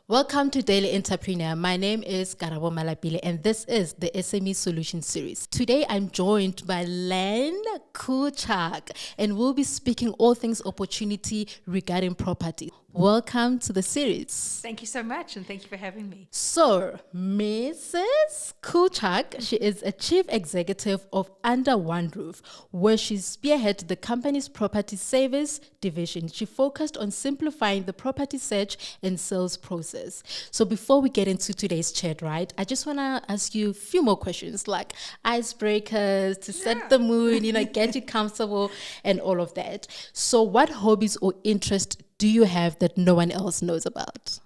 Welcome to Daily Entrepreneur. My name is Karabo Malapile and this is the SME Solution Series. Today I'm joined by Lynne Krawchuk and we'll be speaking all things opportunity regarding property. Welcome to the series. Thank you so much and thank you for having me. So, Mrs. Krawchuk, she is a chief executive of Under One Roof, where she spearheaded the company's property service division. She focused on simplifying the property search and sales process. So before we get into today's chat, right, I just want to ask you a few more questions like icebreakers to set the mood, get you comfortable and all of that. So what hobbies or interests do you have that no one else knows about?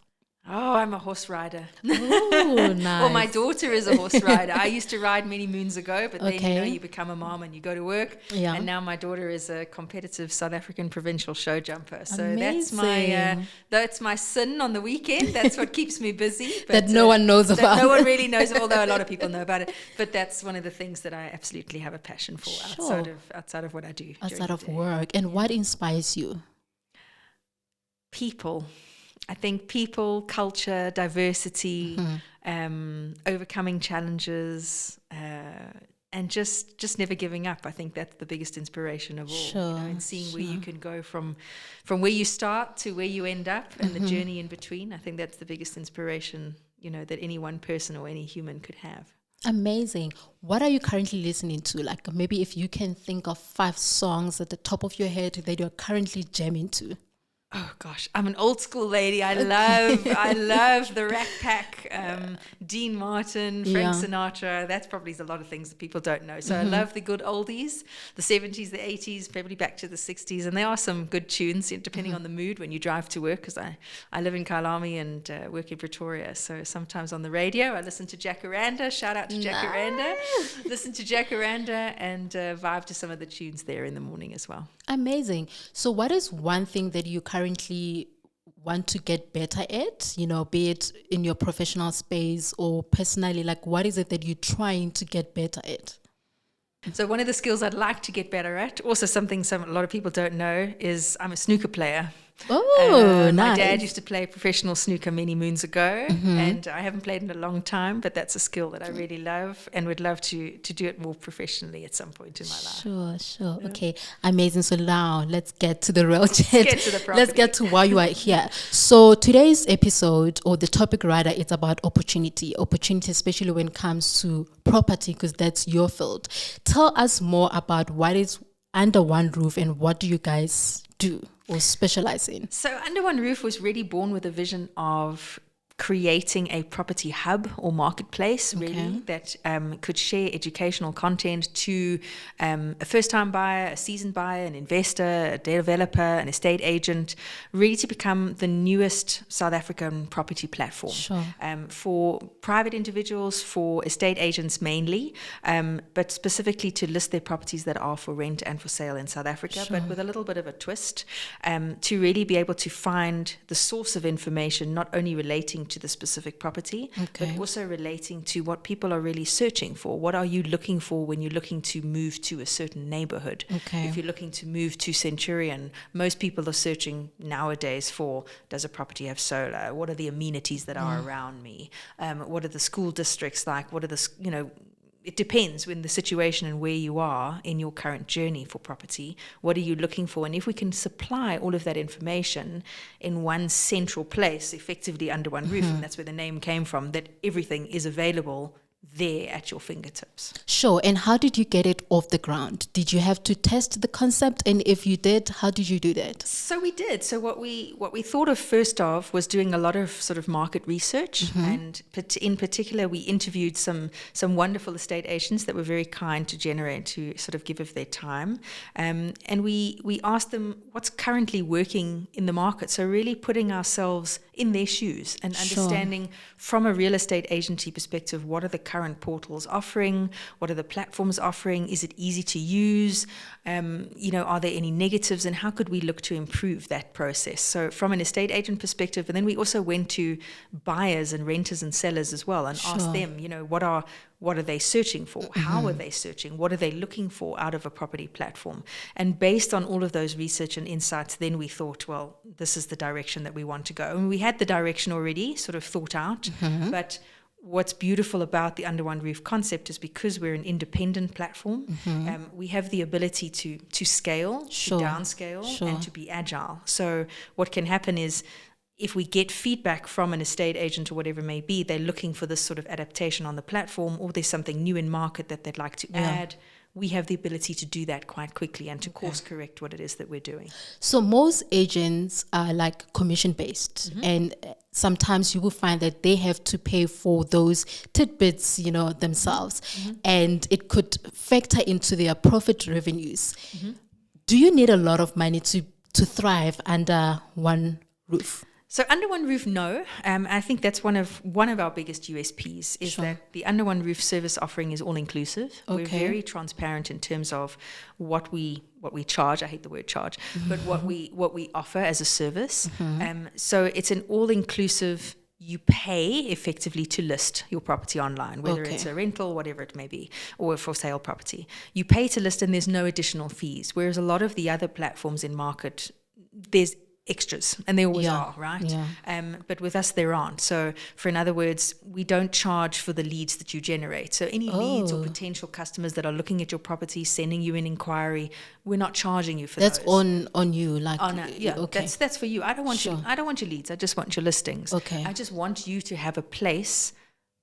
Oh, I'm a horse rider. Oh, nice. Well, my daughter is a horse rider. I used to ride many moons ago, but then you become a mom and you go to work. Yeah. And now my daughter is a competitive South African provincial show jumper. So Amazing. that's my sin on the weekend. That's what keeps me busy. But, that no one knows about. No one really knows, although a lot of people know about it. But that's one of the things that I absolutely have a passion for outside of what I do. Outside of work. And what inspires you? People. I think people, culture, diversity, overcoming challenges, and just never giving up. I think that's the biggest inspiration of all. And seeing where you can go from where you start to where you end up and the journey in between. I think that's the biggest inspiration, that any one person or any human could have. Amazing. What are you currently listening to? Like maybe if you can think of 5 songs at the top of your head that you're currently jamming to. Oh gosh, I'm an old school lady. I love the Rat Pack, Dean Martin, Frank Sinatra. That's probably a lot of things that people don't know. So I love the good oldies, the 70s, the 80s, probably back to the 60s. And there are some good tunes depending on the mood when you drive to work, because I live in Kailami and work in Pretoria. So sometimes on the radio, I listen to Jacaranda. Shout out to Jacaranda. Listen to Jacaranda and vibe to some of the tunes there in the morning as well. Amazing. So what is one thing that you currently want to get better at, be it in your professional space or personally, like what is it that you're trying to get better at? So one of the skills I'd like to get better at, also something a lot of people don't know, is I'm a snooker player. Oh, nice. My dad used to play professional snooker many moons ago, and I haven't played in a long time, but that's a skill that I really love and would love to do it more professionally at some point in my life. Sure. Yeah. Okay, amazing. So now let's get to the real chat. Let's get to why you are here. So today's episode, or the topic rather, it's about opportunity, especially when it comes to property, because that's your field. Tell us more about what is Under One Roof and what do you guys do or specialize in? So Under One Roof was really born with a vision of creating a property hub or marketplace, really, that could share educational content to a first-time buyer, a seasoned buyer, an investor, a developer, an estate agent, really to become the newest South African property platform. For private individuals, for estate agents mainly, but specifically to list their properties that are for rent and for sale in South Africa, but with a little bit of a twist, to really be able to find the source of information, not only relating to the specific property, but also relating to what people are really searching for. What are you looking for when you're looking to move to a certain neighborhood? If you're looking to move to Centurion, most people are searching nowadays for, does a property have solar? What are the amenities that are around me? What are the school districts like? What are the, it depends when the situation and where you are in your current journey for property. What are you looking for? And if we can supply all of that information in one central place, effectively under one roof, and that's where the name came from, that everything is available there at your fingertips. Sure. And how did you get it off the ground? Did you have to test the concept? And if you did, how did you do that? So we did. So what we thought of first of was doing a lot of sort of market research, and in particular we interviewed some wonderful estate agents that were very kind to sort of give of their time, and we asked them what's currently working in the market. So really putting ourselves in their shoes and understanding from a real estate agency perspective, what are the current portals offering? What are the platforms offering? Is it easy to use? Are there any negatives, and how could we look to improve that process? So from an estate agent perspective, and then we also went to buyers and renters and sellers as well, and asked them, what are they searching for? How are they searching? What are they looking for out of a property platform? And based on all of those research and insights, then we thought, well, this is the direction that we want to go. And we had the direction already sort of thought out, but what's beautiful about the Under One Roof concept is because we're an independent platform, we have the ability to scale, to downscale, and to be agile. So what can happen is, if we get feedback from an estate agent or whatever it may be, they're looking for this sort of adaptation on the platform, or there's something new in market that they'd like to add, we have the ability to do that quite quickly and to course correct what it is that we're doing. So most agents are like commission based, and sometimes you will find that they have to pay for those tidbits, themselves, and it could factor into their profit revenues. Do you need a lot of money to thrive under one roof? So under one roof, no. I think that's one of our biggest USPs is that the under one roof service offering is all inclusive. We're very transparent in terms of what we charge. I hate the word charge, but what we offer as a service. So it's an all inclusive. You pay effectively to list your property online, whether it's a rental, whatever it may be, or a for sale property. You pay to list, and there's no additional fees. Whereas a lot of the other platforms in market, there's extras, and there always are, right? But with us, there aren't. So in other words, we don't charge for the leads that you generate. So any leads or potential customers that are looking at your property, sending you an inquiry, we're not charging you for those. That's on you, that's for you. I don't want your leads. I just want your listings. I just want you to have a place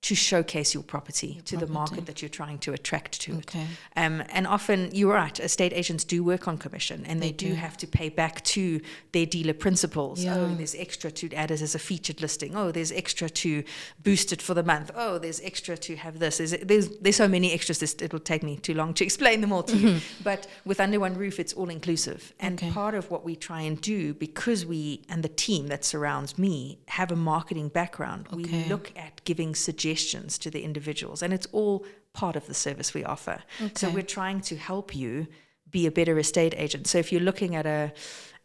to showcase your property to the market that you're trying to attract to it. And often, you're right, estate agents do work on commission, and they do have to pay back to their dealer principals. Oh, there's extra to add it as a featured listing. Oh, there's extra to boost it for the month. Oh, there's extra to have this. There's so many extras, it'll take me too long to explain them all to you. But with Under One Roof, it's all inclusive. And part of what we try and do, because we and the team that surrounds me have a marketing background, we look at giving suggestions to the individuals, and it's all part of the service we offer. So we're trying to help you be a better estate agent. So if you're looking at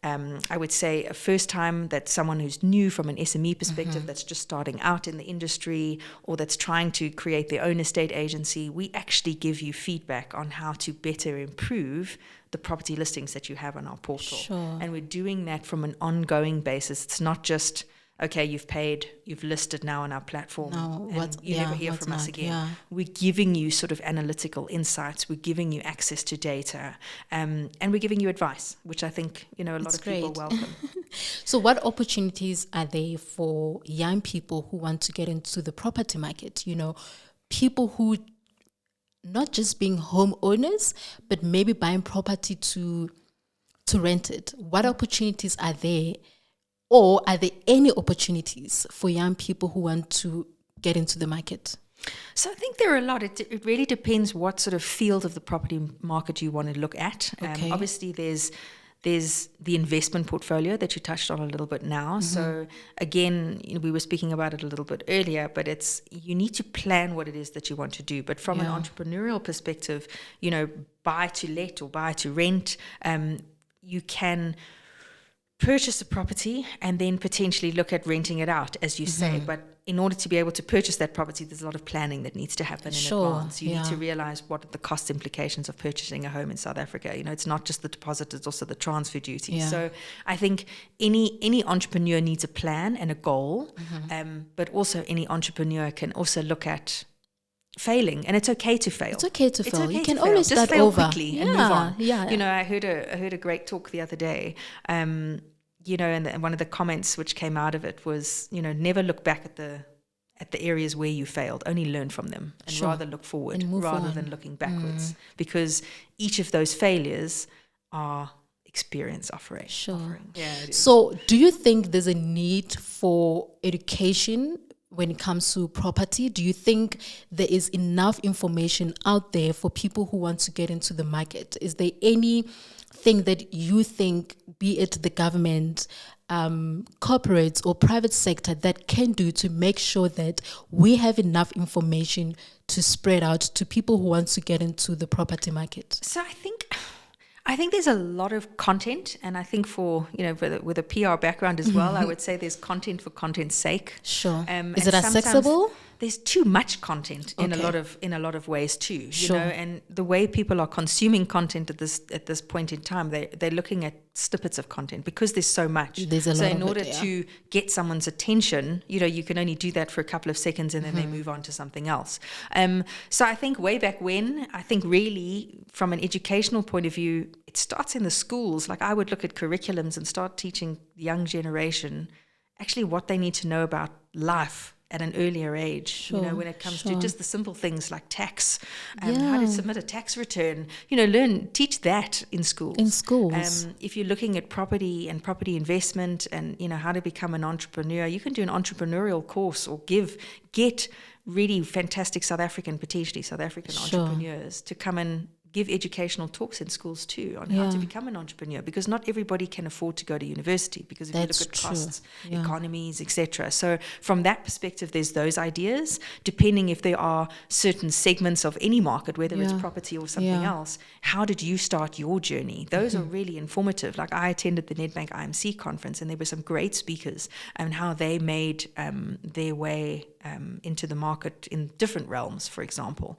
I would say a first time, that someone who's new from an SME perspective, that's just starting out in the industry, or that's trying to create their own estate agency, we actually give you feedback on how to better improve the property listings that you have on our portal. And we're doing that from an ongoing basis. It's not just, okay, you've paid, you've listed now on our platform, and you never hear from us again. We're giving you sort of analytical insights. We're giving you access to data, and we're giving you advice, which I think, a lot of people welcome. So what opportunities are there for young people who want to get into the property market? People who not just being homeowners, but maybe buying property to rent it. What opportunities are there? Or are there any opportunities for young people who want to get into the market? So I think there are a lot. It really depends what sort of field of the property market you want to look at. Obviously, there's the investment portfolio that you touched on a little bit now. So again, we were speaking about it a little bit earlier, but you need to plan what it is that you want to do. But from an entrepreneurial perspective, buy to let or buy to rent, you can purchase a property and then potentially look at renting it out, as you say. But in order to be able to purchase that property, there's a lot of planning that needs to happen in advance. You need to realize what are the cost implications of purchasing a home in South Africa. It's not just the deposit, it's also the transfer duty. So I think any entrepreneur needs a plan and a goal, but also any entrepreneur can also look at failing, and it's okay to fail. It's okay to fail. You can always start over quickly and move on. I heard a great talk the other day. And one of the comments which came out of it was, never look back at the areas where you failed. Only learn from them, and rather look forward rather than looking backwards, because each of those failures are experience offering. So, do you think there's a need for education when it comes to property? Do you think there is enough information out there for people who want to get into the market? Is there anything that you think, be it the government, corporates or private sector that can do to make sure that we have enough information to spread out to people who want to get into the property market? So I think there's a lot of content, and I think with a PR background as well, I would say there's content for content's sake. Sure. Is it accessible? There's too much content in a lot of ways too. You know, and the way people are consuming content at this point in time, they're looking at snippets of content because there's so much. There's a lot in of order it, yeah. to get someone's attention, you can only do that for a couple of seconds and then they move on to something else. So I think way back when, I think really from an educational point of view, it starts in the schools. Like I would look at curriculums and start teaching the young generation actually what they need to know about life at an earlier age, when it comes to just the simple things like tax, how to submit a tax return, teach that in schools. If you're looking at property and property investment and, how to become an entrepreneur, you can do an entrepreneurial course or get really fantastic South African entrepreneurs to come and give educational talks in schools too on how to become an entrepreneur, because not everybody can afford to go to university, because if you look at costs, economies, etc. So from that perspective, there's those ideas, depending if there are certain segments of any market, whether it's property or something else, how did you start your journey? Those are really informative. Like I attended the Nedbank IMC conference and there were some great speakers and how they made their way into the market in different realms, for example.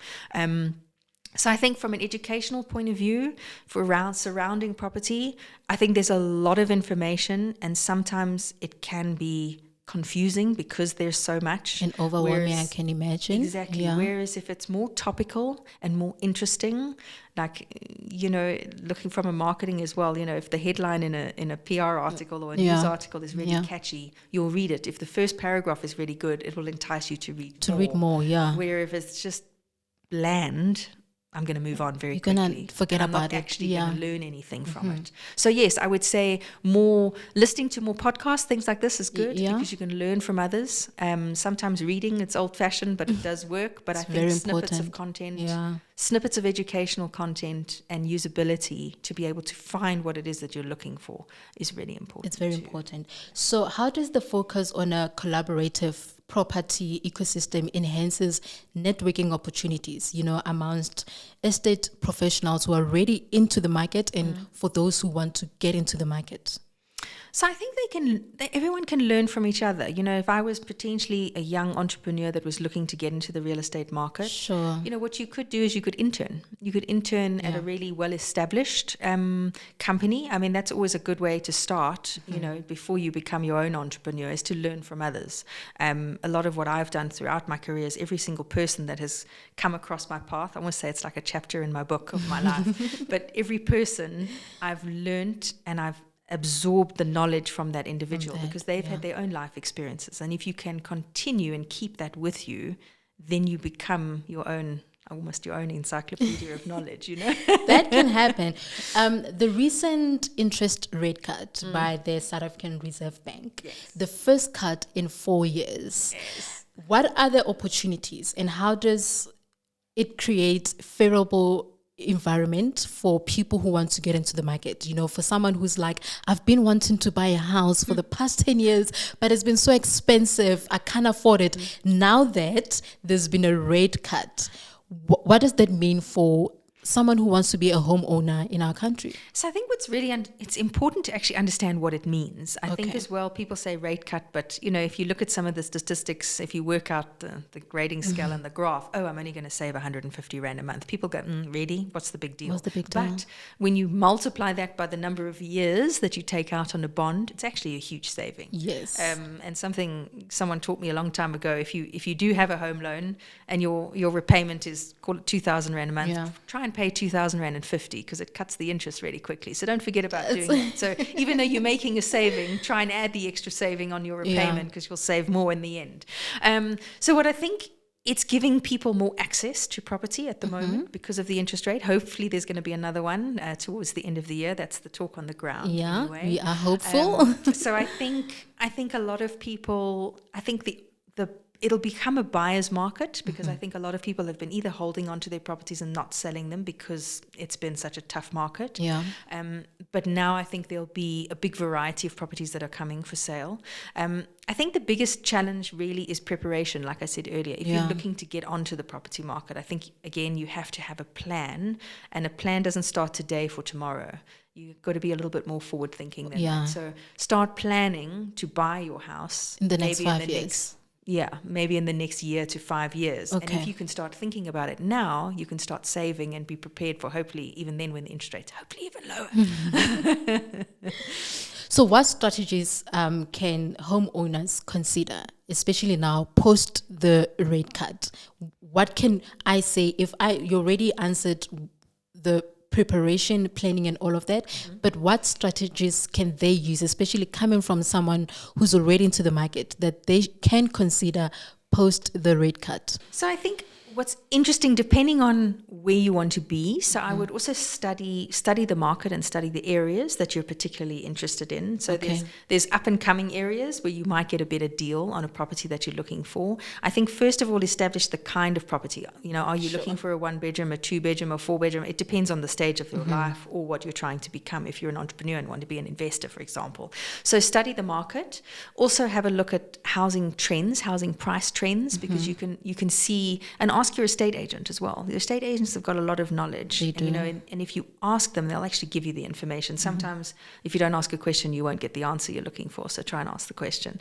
So I think from an educational point of view, for around surrounding property, I think there's a lot of information and sometimes it can be confusing because there's so much. And overwhelming, I can imagine. Exactly. Yeah. Whereas if it's more topical and more interesting, like, looking from a marketing as well, if the headline in a PR article or a news article is really catchy, you'll read it. If the first paragraph is really good, it will entice you to read more. Where if it's just bland, I'm going to move on very quickly. You're going to forget about it. I'm not actually going to learn anything from it. So yes, I would say listening to more podcasts, things like this is good because you can learn from others. Sometimes reading, it's old-fashioned, but it does work. But I think snippets of content, snippets of educational content and usability to be able to find what it is that you're looking for is really important. It's very important. So how does the focus on a collaborative property ecosystem enhances networking opportunities, amongst estate professionals who are already into the market and for those who want to get into the market? So I think everyone can learn from each other. If I was potentially a young entrepreneur that was looking to get into the real estate market, what you could do is you could intern. You could intern at a really well-established company. I mean, that's always a good way to start, before you become your own entrepreneur, is to learn from others. A lot of what I've done throughout my career is every single person that has come across my path, I want to say it's like a chapter in my book of my life, but every person I've learned and I've absorb the knowledge from that individual because they've had their own life experiences. And if you can continue and keep that with you, then you become almost your own encyclopedia of knowledge, That can happen. The recent interest rate cut by the South African Reserve Bank, the first cut in 4 years. Yes. What are the opportunities and how does it create favorable environment for people who want to get into the market? For someone who's like, I've been wanting to buy a house for the past 10 years, but it's been so expensive, I can't afford it. Now that there's been a rate cut, what does that mean for someone who wants to be a homeowner in our country? So I think what's really, it's important to actually understand what it means. I think as well, people say rate cut, but if you look at some of the statistics, if you work out the grading scale and the graph, I'm only going to save 150 Rand a month. People go, really? What's the big deal? But when you multiply that by the number of years that you take out on a bond, it's actually a huge saving. Yes. And someone taught me a long time ago, if you do have a home loan and your repayment is, call it 2,000 Rand a month, try and pay 2,000 Rand and 50 because it cuts the interest really quickly. So don't forget about doing that. So even though you're making a saving, try and add the extra saving on your repayment because you'll save more in the end. So what I think, it's giving people more access to property at the moment because of the interest rate. Hopefully there's going to be another one towards the end of the year. That's the talk on the ground. Yeah, anyway. We are hopeful. So I think a lot of people, it'll become a buyer's market because I think a lot of people have been either holding on to their properties and not selling them because it's been such a tough market. Yeah. But now I think there'll be a big variety of properties that are coming for sale. I think the biggest challenge really is preparation, like I said earlier. If you're looking to get onto the property market, I think, again, you have to have a plan, and a plan doesn't start today for tomorrow. You've got to be a little bit more forward thinking than that. So start planning to buy your house in the next 5 years. Maybe in the next year to 5 years. Okay. And if you can start thinking about it now, you can start saving and be prepared for, hopefully, even then when the interest rates, hopefully even lower. So what strategies can homeowners consider, especially now post the rate cut? What can I say you already answered the preparation, planning and all of that, but what strategies can they use, especially coming from someone who's already into the market, that they can consider post the rate cut? So I think what's interesting, depending on where you want to be, so I would also study the market and study the areas that you're particularly interested in. So there's up and coming areas where you might get a better deal on a property that you're looking for. I think first of all, establish the kind of property. Are you looking for a 1-bedroom, a 2-bedroom, a 4-bedroom? It depends on the stage of your life or what you're trying to become. If you're an entrepreneur and want to be an investor, for example. So study the market. Also have a look at housing trends, housing price trends, because you can see and ask your estate agent as well. The estate agents have got a lot of knowledge. They do. And if you ask them, they'll actually give you the information. Sometimes if you don't ask a question, you won't get the answer you're looking for. So try and ask the question.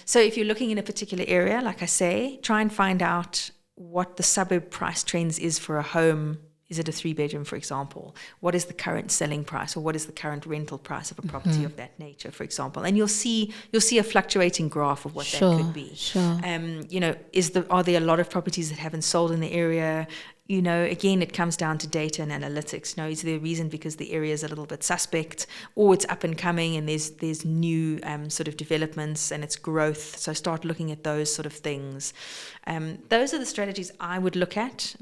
So if you're looking in a particular area, like I say, try and find out what the suburb price trends is for a home. Is it a 3-bedroom, for example? What is the current selling price, or what is the current rental price of a property of that nature, for example? And you'll see a fluctuating graph of what that could be. Sure. Are there a lot of properties that haven't sold in the area? Again, it comes down to data and analytics. Is there a reason because the area is a little bit suspect, or it's up and coming and there's new sort of developments and it's growth? So start looking at those sort of things. Those are the strategies I would look at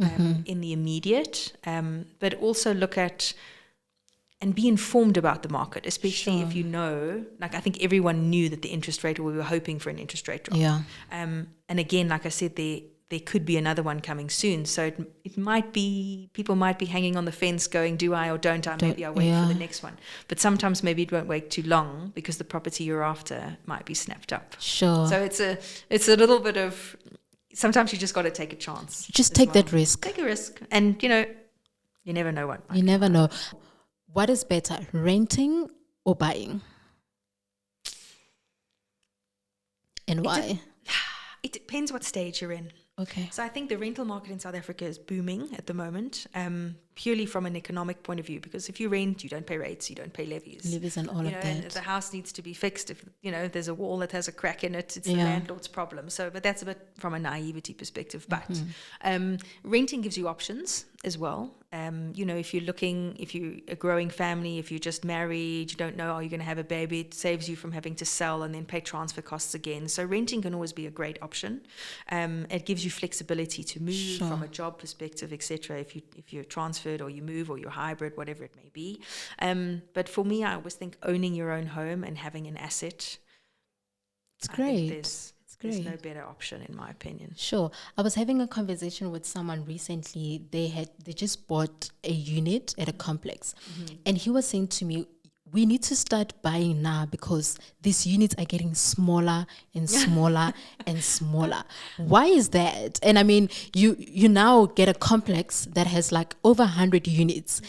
in the immediate, but also look at and be informed about the market, especially if I think everyone knew that the interest rate, or we were hoping for an interest rate drop. Yeah. And again, like I said, there could be another one coming soon. So it might be, people might be hanging on the fence going, do I or don't I? Maybe I'll wait for the next one. But sometimes maybe it won't wait too long because the property you're after might be snapped up. Sure. So it's a little bit of, sometimes you just got to take a chance. Just take that risk. Take a risk. And, you never know what might You never know. What is better, renting or buying? And why? It depends what stage you're in. Okay. So I think the rental market in South Africa is booming at the moment, purely from an economic point of view, because if you rent, you don't pay rates, you don't pay levies. Levies and all of that. And the house needs to be fixed. If, there's a wall that has a crack in it, it's the landlord's problem. So, but that's a bit from a naivety perspective. But renting gives you options as well. If you're a growing family, if you're just married, you don't know, are you going to have a baby? It saves you from having to sell and then pay transfer costs again. So renting can always be a great option. It gives you flexibility to move from a job perspective, etc. If you're transferred or you move or you're hybrid, whatever it may be. But for me, I always think owning your own home and having an asset. It's great. There's no better option, in my opinion. Sure. I was having a conversation with someone recently. They just bought a unit at a complex. And he was saying to me, we need to start buying now because these units are getting smaller and smaller and smaller. Why is that? And I mean, you now get a complex that has like over 100 units.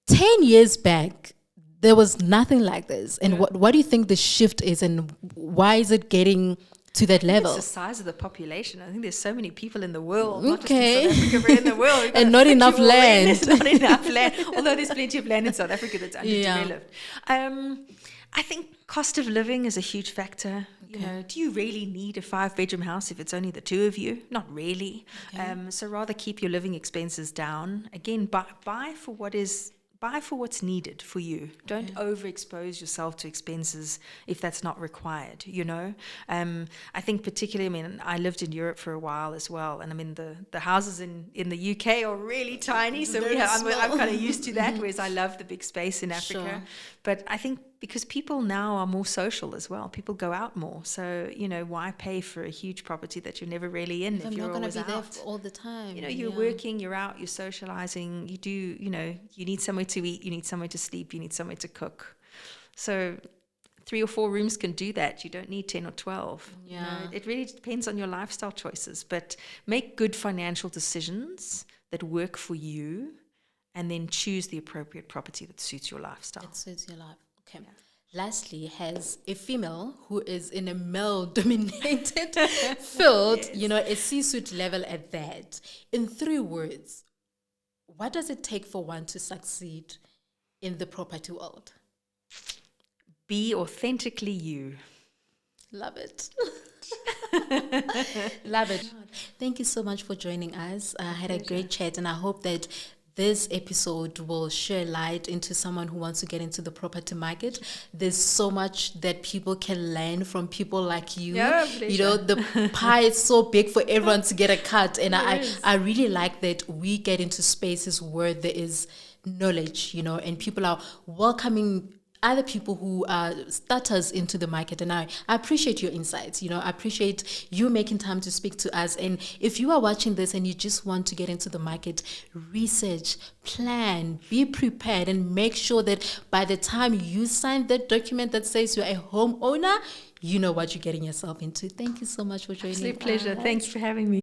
10 years back, there was nothing like this. And what do you think the shift is, and why is it getting to that level? It's the size of the population. I think there's so many people in the world, not just in South Africa, but in the world. And not enough land. There's not enough land. Although there's plenty of land in South Africa that's underdeveloped. I think cost of living is a huge factor. Okay. Do you really need a 5-bedroom house if it's only the two of you? Not really. Okay. So rather keep your living expenses down. Again, buy for what's needed for you. Don't overexpose yourself to expenses if that's not required, I think particularly, I lived in Europe for a while as well, and the houses in the UK are really tiny, so I'm kind of used to that, whereas I love the big space in Africa. But I think because people now are more social as well. People go out more. So, why pay for a huge property that you're never really in if you're always out? I'm not going to be there all the time. You're working, you're out, you're socializing, you need somewhere to eat, you need somewhere to sleep, you need somewhere to cook. So 3 or 4 rooms can do that. You don't need 10 or 12. It really depends on your lifestyle choices, but make good financial decisions that work for you, and then choose the appropriate property that suits your lifestyle. It suits your life. Okay. Yeah. Lastly, has a female who is in a male-dominated field, a C-suite level at that, in 3 words, what does it take for one to succeed in the property world? Be authentically you. Love it. Love it. Thank you so much for joining us. I had a great chat, and I hope that this episode will share light into someone who wants to get into the property market. There's so much that people can learn from people like you. The pie is so big for everyone to get a cut. And I really like that we get into spaces where there is knowledge, and people are welcoming other people who are starters into the market. And I appreciate your insights. I appreciate you making time to speak to us. And if you are watching this and you just want to get into the market, research, plan, be prepared, and make sure that by the time you sign that document that says you're a homeowner, you know what you're getting yourself into. Thank you so much for joining us. Absolute pleasure. Thanks for having me.